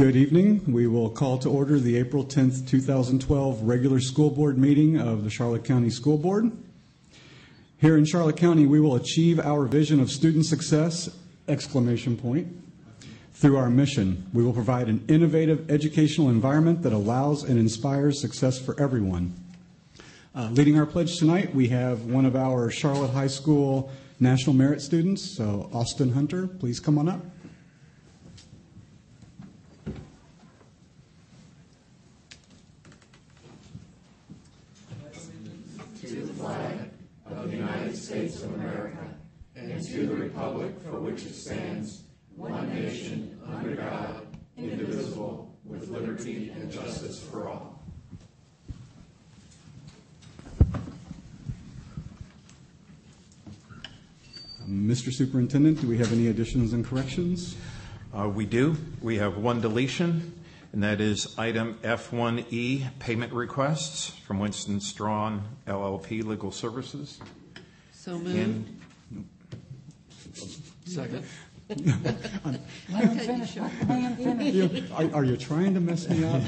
Good evening. We will call to order the April 10th, 2012 regular school board meeting of the Charlotte County School Board. Here in Charlotte County, we will achieve our vision of student success, ! Through our mission. We will provide an innovative educational environment that allows and inspires success for everyone. Leading our pledge tonight, we have one of our Charlotte High School National Merit students, so Austin Hunter, please come on up. Of the United States of America, and to the republic for which it stands, one nation, under God, indivisible, with liberty and justice for all. Mr. Superintendent, do we have any additions and corrections? We do. We have one deletion, and that is item F1E, payment requests from Winston Strawn LLP Legal Services. So moved. Second. I am finished. Are you trying to mess me up?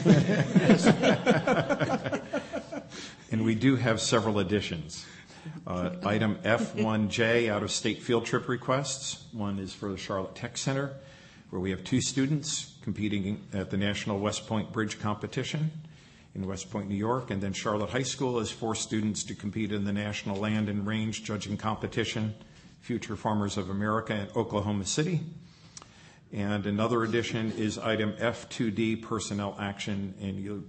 And we do have several additions. Item F1J, out-of-state field trip requests. One is for the Charlotte Tech Center, where we have two students competing at the National West Point Bridge Competition in West Point, New York. And then Charlotte High School has 4 students to compete in the National Land and Range Judging Competition, Future Farmers of America in Oklahoma City. And another addition is item F2D, personnel action, and you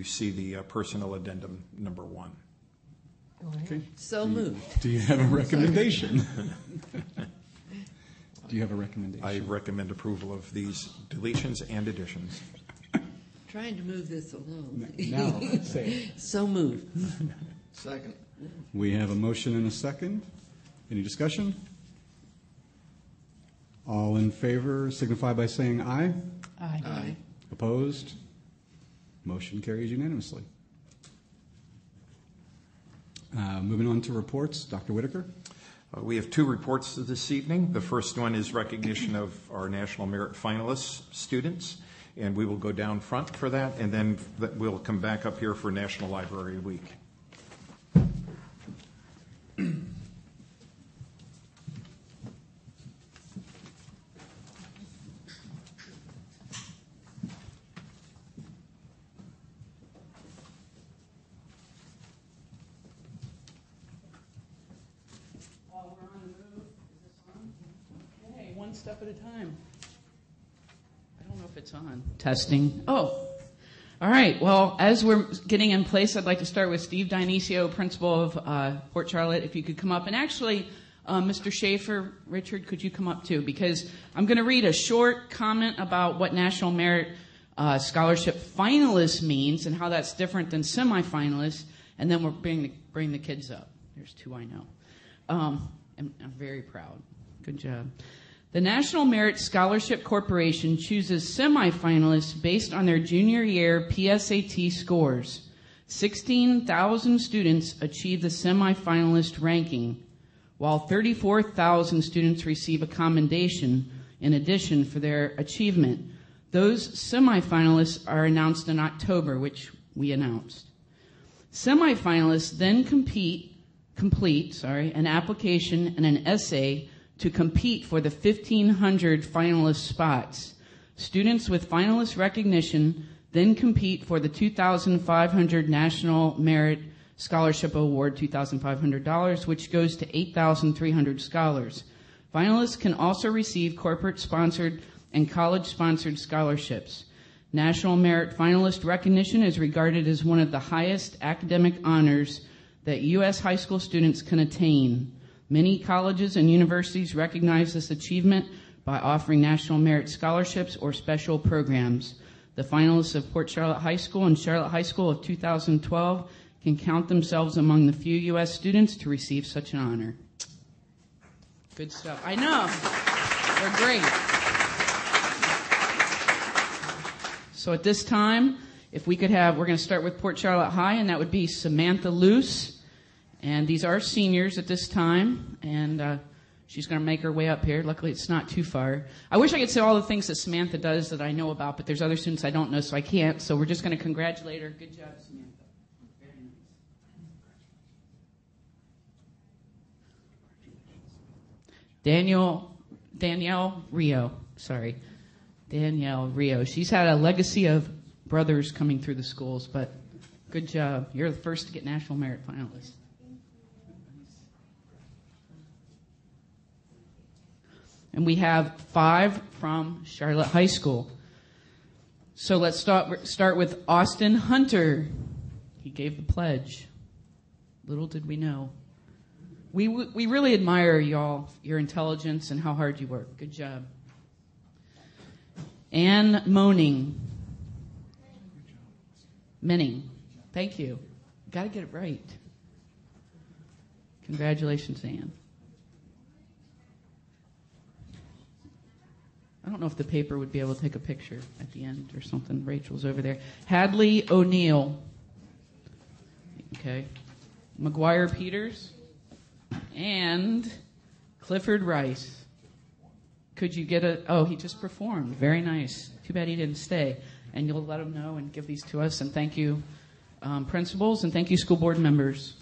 see the personnel addendum number 1. Okay. So moved. Do you have a recommendation? Do you have a recommendation? I recommend approval of these deletions and additions. Trying to move this along. Now, say it. So moved. Second. We have a motion and a second. Any discussion? All in favor signify by saying aye. Aye. Aye. Opposed? Motion carries unanimously. Moving on to reports, Dr. Whitaker. We have 2 reports this evening. The first one is recognition of our National Merit Finalists students, and we will go down front for that, and then we'll come back up here for National Library Week. One step at a time. I don't know if it's on. Testing. Oh, all right. Well, as we're getting in place, I'd like to start with Steve Dionisio, principal of Port Charlotte. If you could come up. And actually, Mr. Schaefer, Richard, could you come up too? Because I'm going to read a short comment about what National Merit Scholarship Finalist means and how that's different than semifinalists. And then we'll bring the kids up. There's 2 I know. I'm very proud. Good job. The National Merit Scholarship Corporation chooses semifinalists based on their junior year PSAT scores. 16,000 students achieve the semifinalist ranking, while 34,000 students receive a commendation in addition for their achievement. Those semifinalists are announced in October, which we announced. Semifinalists then complete an application and an essay to compete for the 1,500 finalist spots. Students with finalist recognition then compete for the $2,500 National Merit Scholarship Award, $2,500, which goes to 8,300 scholars. Finalists can also receive corporate-sponsored and college-sponsored scholarships. National Merit Finalist recognition is regarded as one of the highest academic honors that U.S. high school students can attain. Many colleges and universities recognize this achievement by offering National Merit Scholarships or special programs. The finalists of Port Charlotte High School and Charlotte High School of 2012 can count themselves among the few U.S. students to receive such an honor. Good stuff. I know. They're great. So at this time, if we could have, we're going to start with Port Charlotte High, and that would be Samantha Luce. And these are seniors at this time. And She's going to make her way up here. Luckily, it's not too far. I wish I could say all the things that Samantha does that I know about, but there's other students I don't know, so I can't. So we're just going to congratulate her. Good job, Samantha. Very nice. Danielle Rio. Sorry. Danielle Rio. She's had a legacy of brothers coming through the schools, but good job. You're the first to get National Merit finalist. And we have 5 from Charlotte High School. So let's start with Austin Hunter. He gave the pledge. Little did we know. We really admire y'all, your intelligence and how hard you work. Good job. Anne Moning. Thank you. Got to get it right. Congratulations, Anne. I don't know if the paper would be able to take a picture at the end or something. Rachel's over there. Hadley O'Neill. Okay. McGuire Peters. And Clifford Rice. Could you get he just performed. Very nice. Too bad he didn't stay. And you'll let him know and give these to us. And thank you, principals, and thank you, school board members.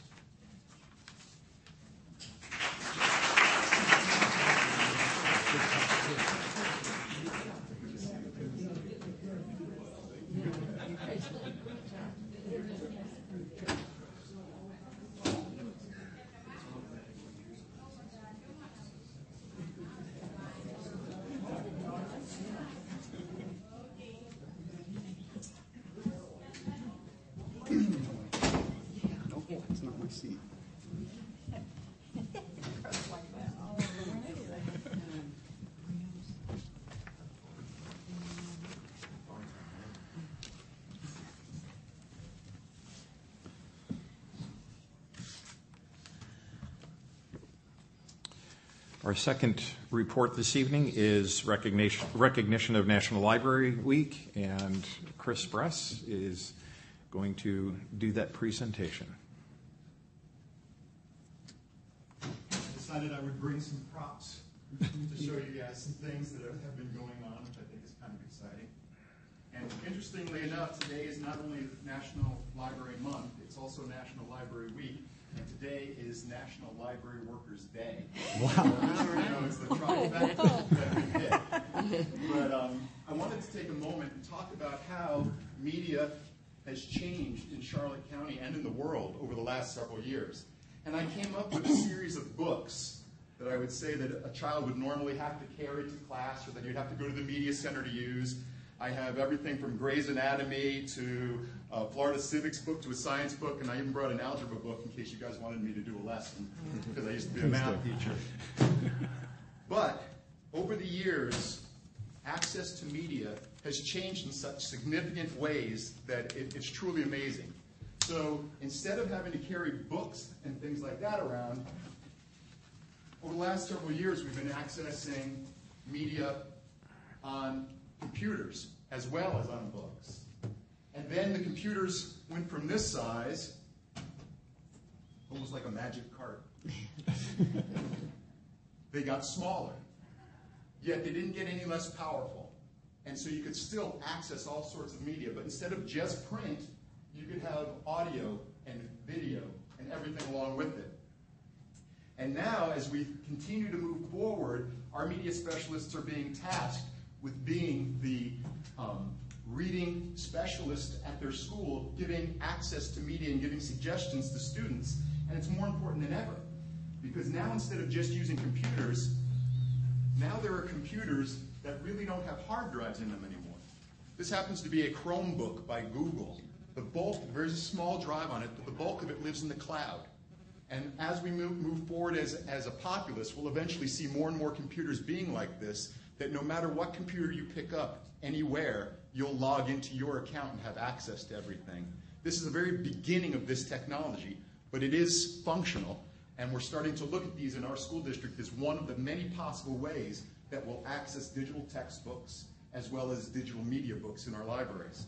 Our second report this evening is recognition of National Library Week, and Chris Bress is going to do that presentation. I decided I would bring some props to show you guys some things that have been going on, which I think is kind of exciting. And interestingly enough, today is not only National Library Month, it's also National Library Week. And today is National Library Workers' Day. Wow. So, it's the trifecta that we did. But I wanted to take a moment and talk about how media has changed in Charlotte County and in the world over the last several years. And I came up with a series of books that I would say that a child would normally have to carry to class or that you'd have to go to the media center to use. I have everything from Grey's Anatomy to a Florida Civics book to a science book, and I even brought an algebra book in case you guys wanted me to do a lesson, because I used to be a math teacher. But over the years, access to media has changed in such significant ways that it's truly amazing. So instead of having to carry books and things like that around, over the last several years, we've been accessing media on computers as well as on books. And then the computers went from this size, almost like a magic cart. They got smaller, yet they didn't get any less powerful. And so you could still access all sorts of media, but instead of just print, you could have audio and video and everything along with it. And now, as we continue to move forward, our media specialists are being tasked with being the reading specialist at their school, giving access to media and giving suggestions to students. And it's more important than ever, because now instead of just using computers, now there are computers that really don't have hard drives in them anymore. This happens to be a Chromebook by Google. The bulk, there's a small drive on it, but the bulk of it lives in the cloud. And as we move forward as a populace, we'll eventually see more and more computers being like this, that no matter what computer you pick up anywhere, you'll log into your account and have access to everything. This is the very beginning of this technology, but it is functional, and we're starting to look at these in our school district as one of the many possible ways that we'll access digital textbooks as well as digital media books in our libraries.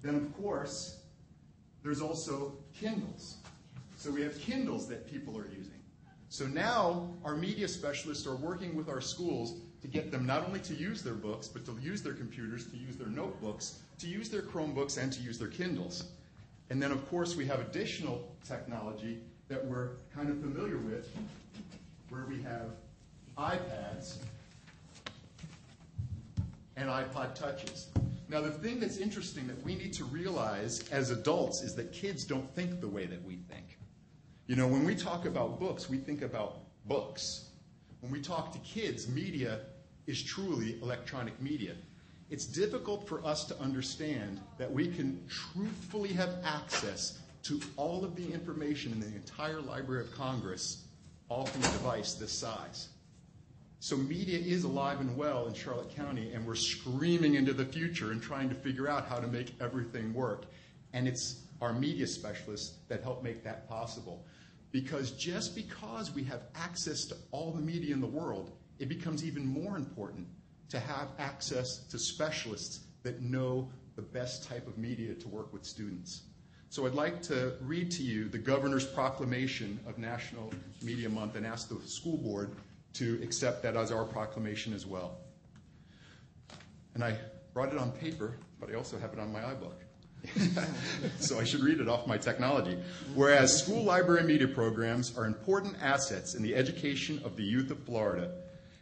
Then, of course, there's also Kindles. So we have Kindles that people are using. So now our media specialists are working with our schools to get them not only to use their books, but to use their computers, to use their notebooks, to use their Chromebooks, and to use their Kindles. And then, of course, we have additional technology that we're kind of familiar with, where we have iPads and iPod Touches. Now, the thing that's interesting that we need to realize as adults is that kids don't think the way that we think. You know, when we talk about books, we think about books. When we talk to kids, media is truly electronic media. It's difficult for us to understand that we can truthfully have access to all of the information in the entire Library of Congress, all from a device this size. So media is alive and well in Charlotte County, and we're screaming into the future and trying to figure out how to make everything work. And it's our media specialists that help make that possible. Because just because we have access to all the media in the world, it becomes even more important to have access to specialists that know the best type of media to work with students. So I'd like to read to you the governor's proclamation of National Media Month and ask the school board to accept that as our proclamation as well. And I brought it on paper, but I also have it on my iBook. So I should read it off my technology. Whereas school library media programs are important assets in the education of the youth of Florida,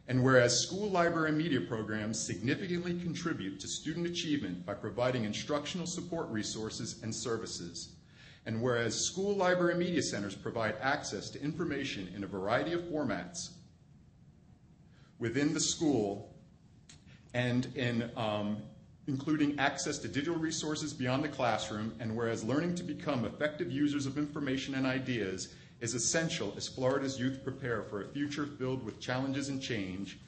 and whereas school library media programs significantly contribute to student achievement by providing instructional support resources and services, and whereas school library media centers provide access to information in a variety of formats within the school and in including access to digital resources beyond the classroom, and whereas learning to become effective users of information and ideas is essential as Florida's youth prepare for a future filled with challenges and change,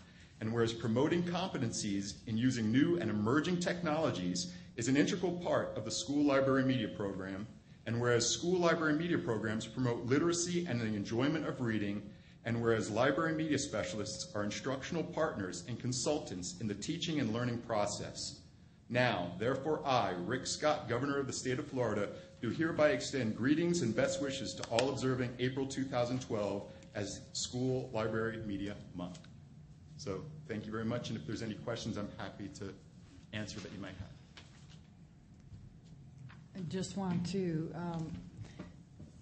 and whereas promoting competencies in using new and emerging technologies is an integral part of the school library media program, and whereas school library media programs promote literacy and the enjoyment of reading, and whereas library media specialists are instructional partners and consultants in the teaching and learning process. Now, therefore, I, Rick Scott, Governor of the State of Florida, do hereby extend greetings and best wishes to all observing April 2012 as School Library Media Month. So thank you very much, and if there's any questions, I'm happy to answer that you might have. I just want to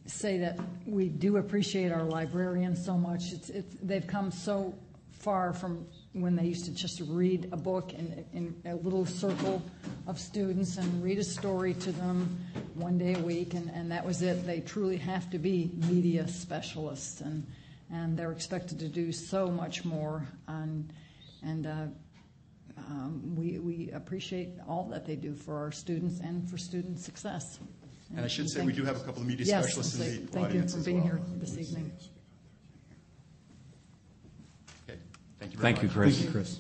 say that we do appreciate our librarians so much. They've come so far from when they used to just read a book in a little circle of students and read a story to them one day a week, and that was it. They truly have to be media specialists, and they're expected to do so much more. We appreciate all that they do for our students and for student success. And I should say we do have a couple of media specialists in the audience as well. Thank you for being here this evening. Okay. Thank you very much. Chris. Thank you, Chris.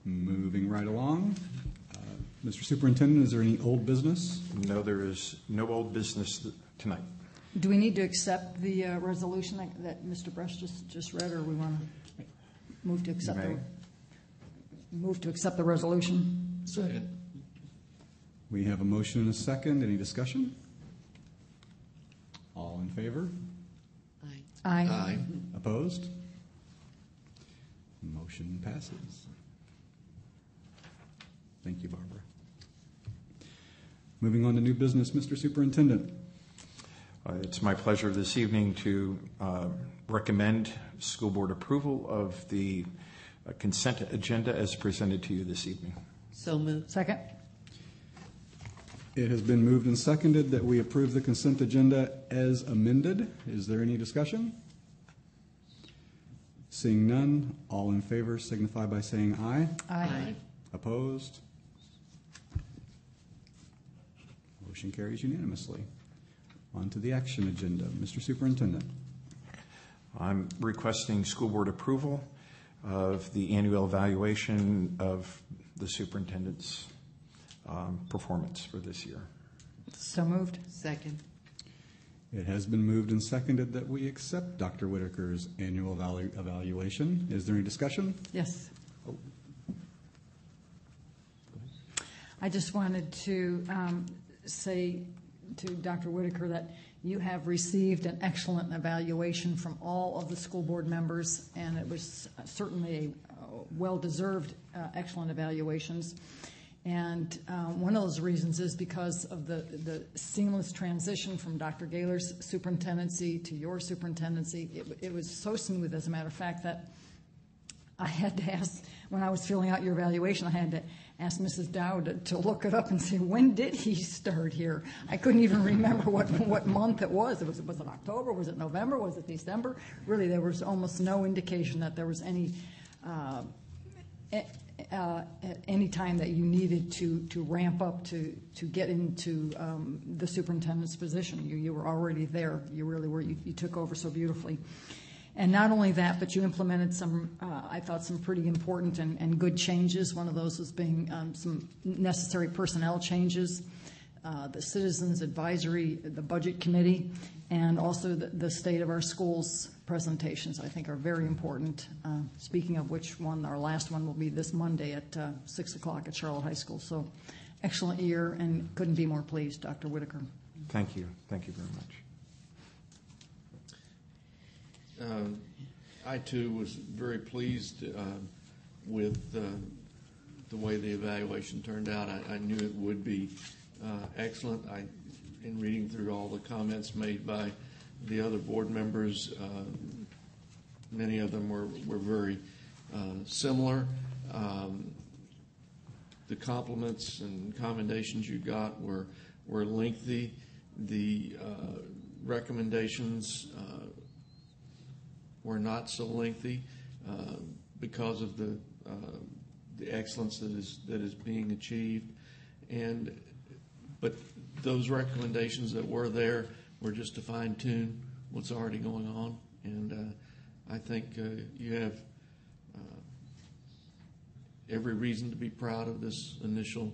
Moving right along. Mr. Superintendent, is there any old business? No, there is no old business tonight. Do we need to accept the resolution that Mr. Brush just read, or we want to move to accept the resolution? Second. We have a motion and a second. Any discussion? All in favor? Aye. Aye. Opposed? Motion passes. Thank you, Barbara. Moving on to new business, Mr. Superintendent. It's my pleasure this evening to recommend school board approval of the consent agenda as presented to you this evening. So moved. Second. It has been moved and seconded that we approve the consent agenda as amended. Is there any discussion? Seeing none, all in favor signify by saying aye. Aye. Opposed? Motion carries unanimously. On to the action agenda. Mr. Superintendent. I'm requesting school board approval of the annual evaluation of the superintendent's performance for this year. So moved. Second. It has been moved and seconded that we accept Dr. Whitaker's annual evaluation. Is there any discussion? Yes. I just wanted to say to Dr. Whitaker that You have received an excellent evaluation from all of the school board members, and it was certainly a well-deserved excellent evaluations. And one of those reasons is because of the seamless transition from Dr. Gaylor's superintendency to your superintendency. It was so smooth, as a matter of fact, that I had to ask, when I was filling out your evaluation, I had to ask Mrs. Dowd to look it up and say, when did he start here? I couldn't even remember what month it was. Was it October? Was it November? Was it December? Really, there was almost no indication that there was any any time that you needed to ramp up to get into the superintendent's position. You were already there. You really were. You took over so beautifully. And not only that, but you implemented some, I thought, some pretty important and good changes. One of those was being some necessary personnel changes, the Citizens Advisory, the Budget Committee, and also the State of Our Schools presentations, I think, are very important. Speaking of which one, our last one will be this Monday at 6 o'clock at Charlotte High School. So excellent year, and couldn't be more pleased, Dr. Whitaker. Thank you. Thank you very much. I, too, was very pleased with the way the evaluation turned out. I knew it would be excellent. In reading through all the comments made by the other board members, many of them were very similar. The compliments and commendations you got were lengthy. The recommendations were not so lengthy because of the excellence that is being achieved. But those recommendations that were there were just to fine tune what's already going on, and I think you have every reason to be proud of this initial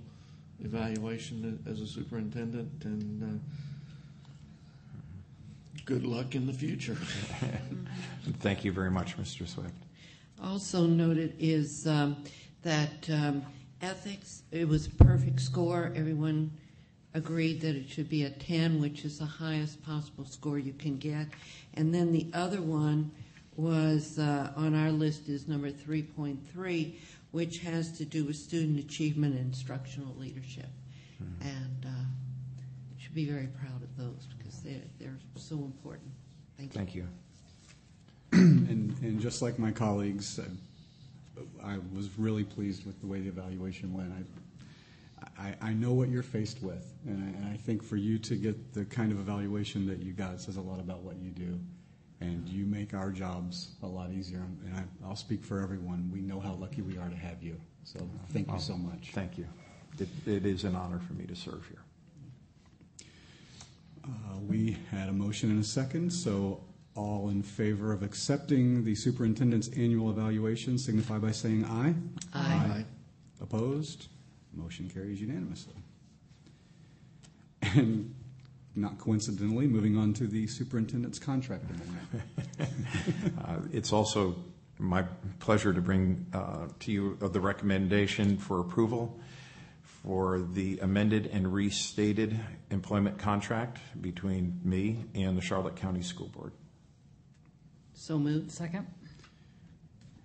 evaluation as a superintendent, and good luck in the future. Thank you very much, Mr. Swift. Also noted is that ethics, it was a perfect score. Everyone agreed that it should be a 10, which is the highest possible score you can get. And then the other one was on our list is number 3.3, which has to do with student achievement and instructional leadership. Mm-hmm. And you should be very proud of those because they're so important. Thank you. And just like my colleagues, I was really pleased with the way the evaluation went. I know what you're faced with, and I think for you to get the kind of evaluation that you got says a lot about what you do, and you make our jobs a lot easier. And I'll speak for everyone. We know how lucky we are to have you. So thank you so much. Thank you. It is an honor for me to serve here. We had a motion and a second, so all in favor of accepting the superintendent's annual evaluation signify by saying aye. Aye. Opposed? Motion carries unanimously. And not coincidentally, moving on to the superintendent's contract amendment. It's also my pleasure to bring to you the recommendation for approval for the amended and restated employment contract between me and the Charlotte County School Board. So moved. Second.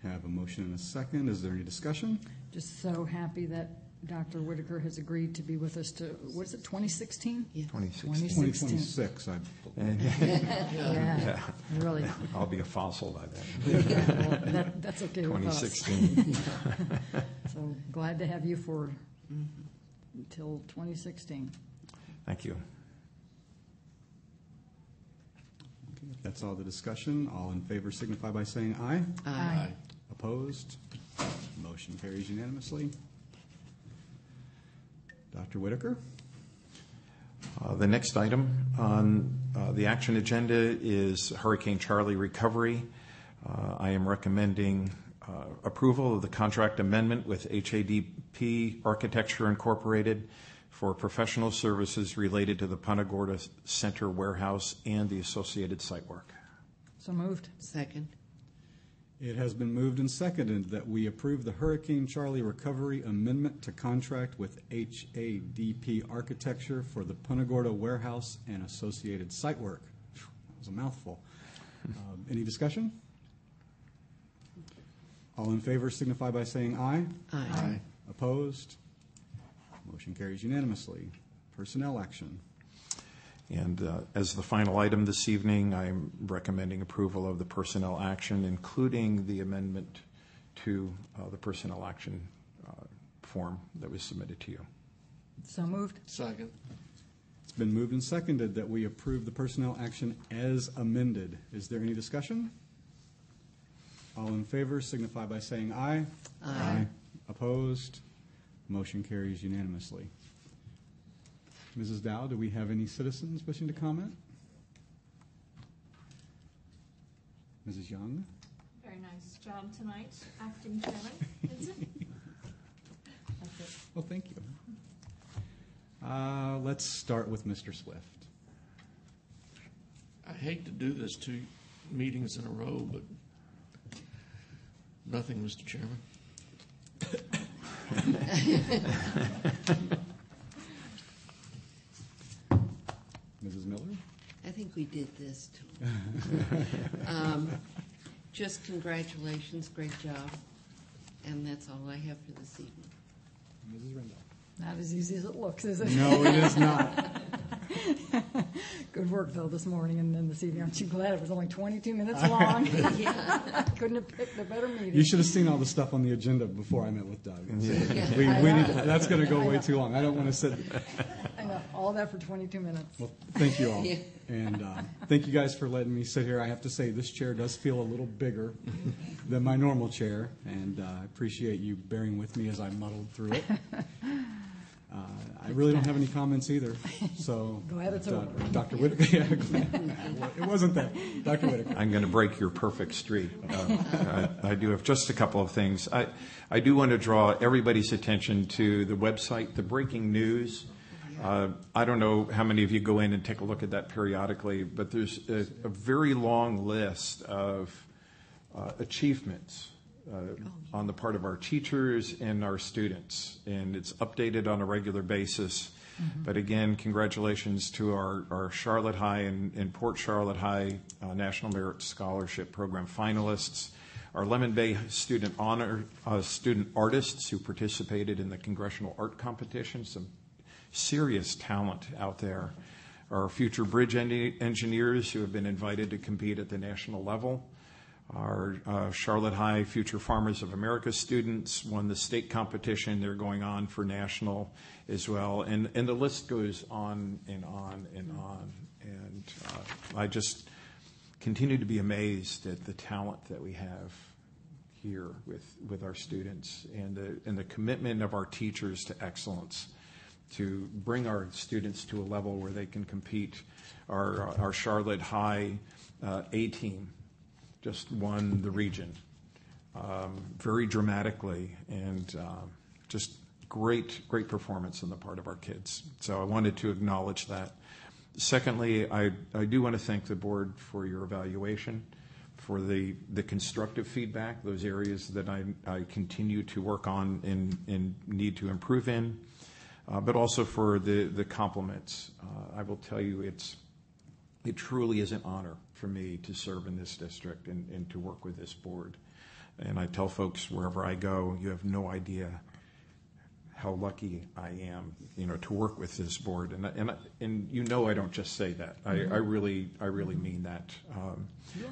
Have a motion and a second. Is there any discussion? Just so happy that Dr. Whitaker has agreed to be with us to, what is it, 2016? Yeah. 2016. 2026, I believe. Yeah, really. I'll be a fossil by then. Yeah, well, that's okay with us. 2016. So glad to have you for until 2016. Thank you. Okay, if that's all the discussion, all in favor signify by saying aye. Aye. Opposed? Motion carries unanimously. Dr. Whitaker? The next item on the action agenda is Hurricane Charlie recovery. I am recommending approval of the contract amendment with HADP Architecture Incorporated for professional services related to the Punta Gorda Center warehouse and the associated site work. So moved. Second. It has been moved and seconded that we approve the Hurricane Charlie Recovery Amendment to contract with HADP Architecture for the Punta Gorda Warehouse and associated site work. That was a mouthful. Any discussion? All in favor signify by saying aye. Aye. Opposed? Motion carries unanimously. Personnel action. And as the final item this evening, I'm recommending approval of the personnel action, including the amendment to the personnel action form that was submitted to you. So moved. Second. It's been moved and seconded that we approve the personnel action as amended. Is there any discussion? All in favor signify by saying aye. Aye. Opposed? Motion carries unanimously. Mrs. Dow, do we have any citizens wishing to comment? Mrs. Young? Very nice job tonight, Acting Chairman. Vincent? That's it. Well, thank you. Let's start with Mr. Swift. I hate to do this 2 meetings in a row, but nothing, Mr. Chairman. Mrs. Miller? I think we did this too. Just congratulations, great job. And that's all I have for this evening. Mrs. Rendell? Not as easy as it looks, is it? No, it is not. Good work, though, this morning and then this evening. Aren't you glad it was only 22 minutes long? Couldn't have picked a better meeting. You should have seen all the stuff on the agenda before I met with Doug. That's going to go way too long. I don't want to sit. I know, all that for 22 minutes. Well, thank you all. Yeah. And thank you guys for letting me sit here. I have to say, this chair does feel a little bigger than my normal chair, and I appreciate you bearing with me as I muddled through it. I really don't have any comments either. So, Glad it's over. Dr. Whitaker. Yeah, it wasn't that. Dr. Whitaker. I'm going to break your perfect streak. I do have just a couple of things. I do want to draw everybody's attention to the website, the breaking news. I don't know how many of you go in and take a look at that periodically, but there's a very long list of achievements on the part of our teachers and our students, and it's updated on a regular basis. Mm-hmm. But again, congratulations to our Charlotte High and Port Charlotte High National Merit Scholarship Program finalists, our Lemon Bay student artists who participated in the Congressional Art Competition, some serious talent out there, our future bridge engineers who have been invited to compete at the national level, our Charlotte High Future Farmers of America students won the state competition. They're going on for national as well. And the list goes on and on and on. And I just continue to be amazed at the talent that we have here with our students and the commitment of our teachers to excellence to bring our students to a level where they can compete. Our Charlotte High A team just won the region very dramatically, and just great performance on the part of our kids. So I wanted to acknowledge that. Secondly, I do want to thank the board for your evaluation, for the constructive feedback, those areas that I continue to work on and need to improve in, but also for the compliments. I will tell you it truly is an honor for me to serve in this district and to work with this board. And I tell folks wherever I go, you have no idea how lucky I am, to work with this board. And I don't just say that. I really mean that.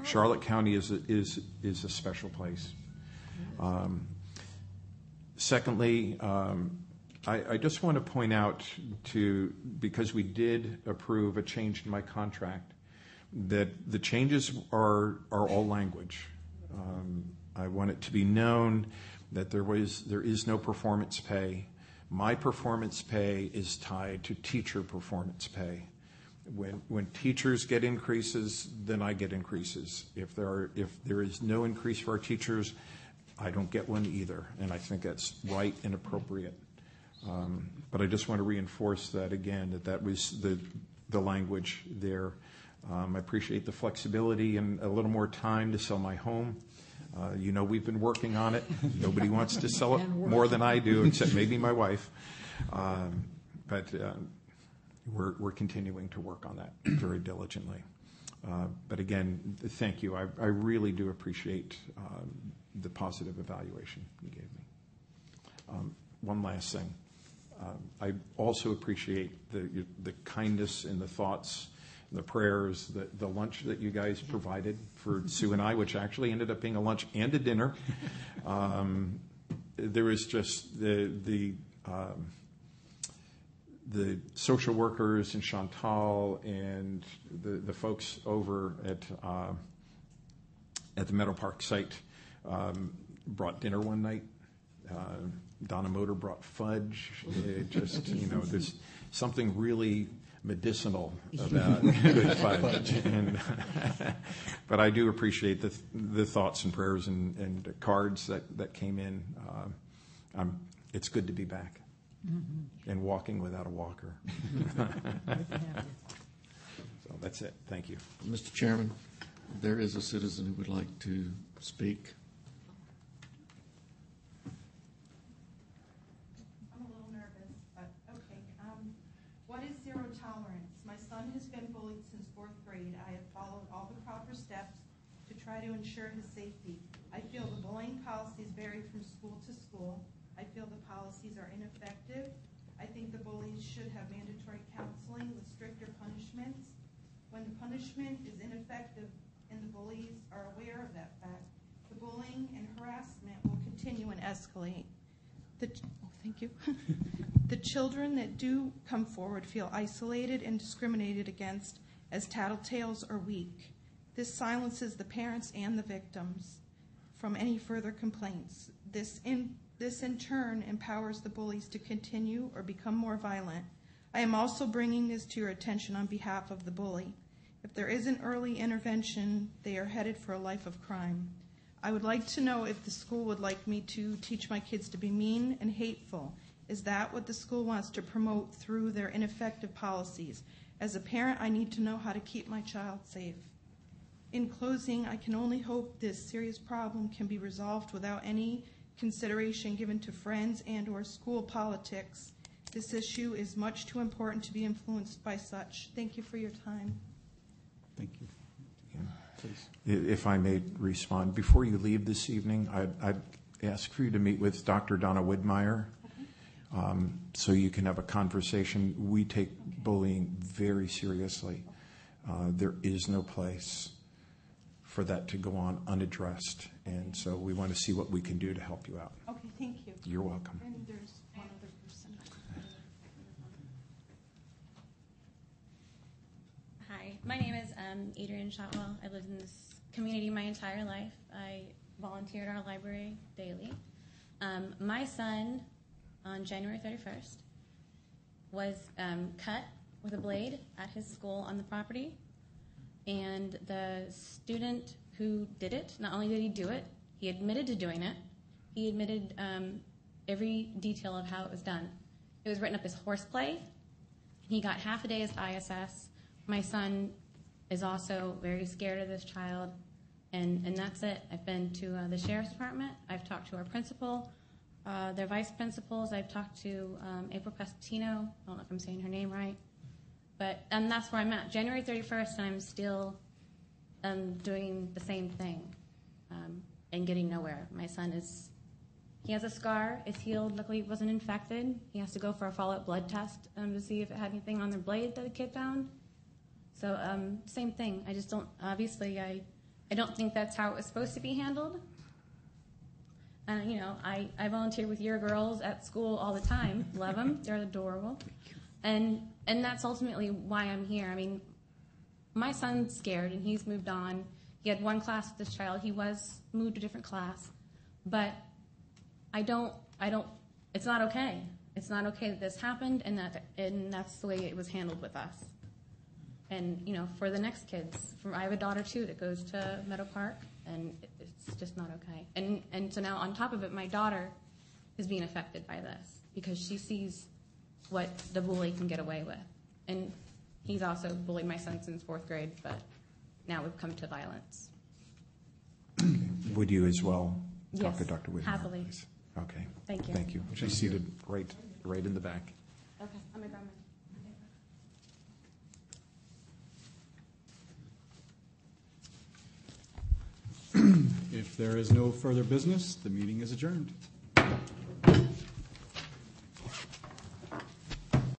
Charlotte County is a special place. Secondly, I just want to point out because we did approve a change in my contract, that the changes are all language. I want it to be known that there is no performance pay. My performance pay is tied to teacher performance pay. When teachers get increases, then I get increases. If there is no increase for our teachers, I don't get one either, and I think that's right and appropriate. But I just want to reinforce that again, that was the language there. I appreciate the flexibility and a little more time to sell my home. We've been working on it. Nobody wants to sell it more than I do, except maybe my wife. But we're continuing to work on that very diligently. But again, thank you. I really do appreciate the positive evaluation you gave me. One last thing. I also appreciate the kindness and the thoughts, the prayers, the lunch that you guys provided for Sue and I, which actually ended up being a lunch and a dinner. There was just the social workers and Chantal and the folks over at the Meadow Park site brought dinner one night. Donna Motor brought fudge. It just, there's something really medicinal about good fudge. But I do appreciate the thoughts and prayers and cards that came in. It's good to be back and walking without a walker. So that's it. Thank you. Mr. Chairman, there is a citizen who would like to speak. What is zero tolerance? My son has been bullied since 4th grade. I have followed all the proper steps to try to ensure his safety. I feel the bullying policies vary from school to school. I feel the policies are ineffective. I think the bullies should have mandatory counseling with stricter punishments. When the punishment is ineffective and the bullies are aware of that fact, the bullying and harassment will continue and escalate. Thank you. The children that do come forward feel isolated and discriminated against as tattletales or weak. This silences the parents and the victims from any further complaints. This in turn empowers the bullies to continue or become more violent. I am also bringing this to your attention on behalf of the bully. If there isn't early intervention, they are headed for a life of crime. I would like to know if the school would like me to teach my kids to be mean and hateful. Is that what the school wants to promote through their ineffective policies? As a parent, I need to know how to keep my child safe. In closing, I can only hope this serious problem can be resolved without any consideration given to friends and or school politics. This issue is much too important to be influenced by such. Thank you for your time. Thank you. Please. If I may respond, before you leave this evening, I'd ask for you to meet with Dr. Donna Widmeyer so you can have a conversation. We take bullying very seriously. There is no place for that to go on unaddressed, and so we want to see what we can do to help you out. Okay, thank you. You're welcome. And there's one other person. Hi, my name is Adrienne Shotwell. I lived in this community my entire life. I volunteered at our library daily. My son, on January 31st, was cut with a blade at his school on the property. And the student who did it, not only did he do it, he admitted to doing it. He admitted every detail of how it was done. It was written up as horseplay. He got half a day as ISS. My son is also very scared of this child, and that's it. I've been to the sheriff's department. I've talked to our principal, their vice principals. I've talked to April Castino. I don't know if I'm saying her name right. And that's where I'm at. January 31st, and I'm still doing the same thing and getting nowhere. My son he has a scar. It's healed. Luckily, it wasn't infected. He has to go for a follow-up blood test to see if it had anything on the blade that the kid found. So same thing. I just don't, obviously, I don't think that's how it was supposed to be handled. And, I volunteer with your girls at school all the time. Love them. They're adorable. And that's ultimately why I'm here. I mean, my son's scared, and he's moved on. He had one class with this child. He was moved to a different class. But it's not okay. It's not okay that this happened, and that's the way it was handled with us. And, for the next kids, I have a daughter, too, that goes to Meadow Park, and it's just not okay. And so now, on top of it, my daughter is being affected by this because she sees what the bully can get away with. And he's also bullied my son since 4th grade, but now we've come to violence. Would you as well talk Yes, to Dr. Whitmore? happily. Please? Okay. Thank you. Thank you. She's seated right in the back. Okay, I'm gonna grab my. If there is no further business, the meeting is adjourned.